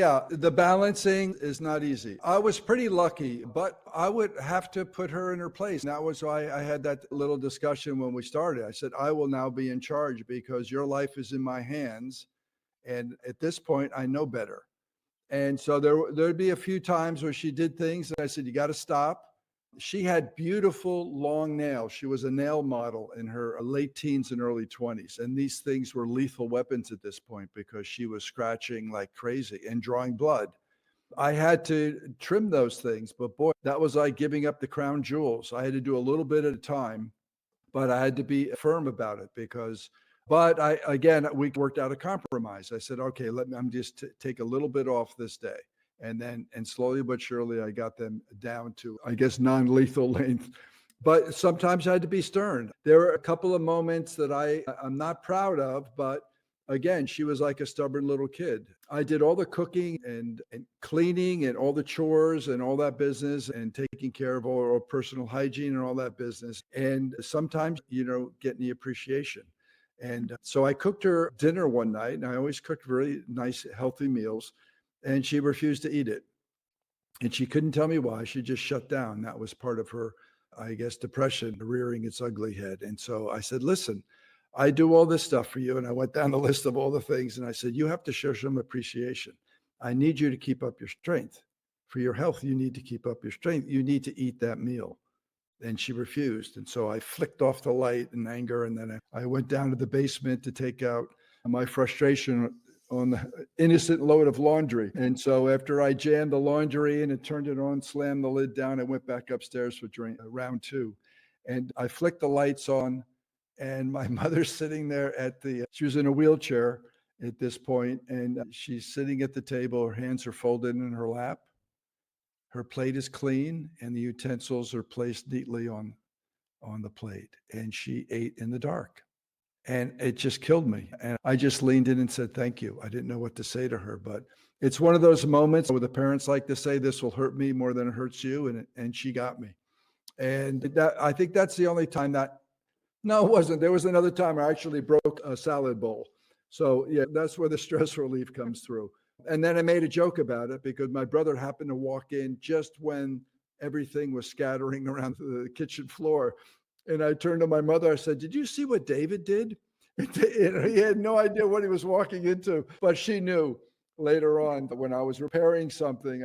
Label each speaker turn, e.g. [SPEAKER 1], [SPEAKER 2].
[SPEAKER 1] Yeah, the balancing is not easy. I was pretty lucky, but I would have to put her in her place. That was why I had that little discussion when we started. I said, I will now be in charge because your life is in my hands. And at this point, I know better. And so there'd be a few times where she did things, and I said, "You got to stop." She had beautiful long nails. She was a nail model in her late teens and early 20s. And these things were lethal weapons at this point because she was scratching like crazy and drawing blood. I had to trim those things, but boy, that was like giving up the crown jewels. I had to do a little bit at a time, but I had to be firm about it because but I again, we worked out a compromise. I said, "Okay, let me I'm just take a little bit off this day." And slowly but surely I got them down to, I guess, non-lethal length. But sometimes I had to be stern. There were a couple of moments that I'm not proud of, but again, she was like a stubborn little kid. I did all the cooking and cleaning and all the chores and all that business and taking care of all personal hygiene and all that business. And sometimes you don't get any appreciation. And so I cooked her dinner one night, and I always cooked really nice, healthy meals, and she refused to eat it. And she couldn't tell me why. She just shut down. That was part of her, I guess, depression rearing its ugly head. And so I said, listen, I do all this stuff for you. And I went down the list of all the things. And I said, you have to show some appreciation. I need you to keep up your strength. For your health, you need to keep up your strength. You need to eat that meal. And she refused. And so I flicked off the light in anger. And then I went down to the basement to take out my frustration on the innocent load of laundry. And so after I jammed the laundry in and turned it on, slammed the lid down, I went back upstairs for round two. And I flicked the lights on, and my mother's sitting there she was in a wheelchair at this point, and she's sitting at the table. Her hands are folded in her lap. Her plate is clean, and the utensils are placed neatly on the plate. And she ate in the dark. And it just killed me. And I just leaned in and said, thank you. I didn't know what to say to her, but it's one of those moments where the parents like to say, this will hurt me more than it hurts you. And she got me. And I think that's the only time no, it wasn't. There was another time I actually broke a salad bowl. So yeah, that's where the stress relief comes through. And then I made a joke about it because my brother happened to walk in just when everything was scattering around the kitchen floor. And I turned to my mother. I said, did you see what David did? And he had no idea what he was walking into, but she knew later on when I was repairing something.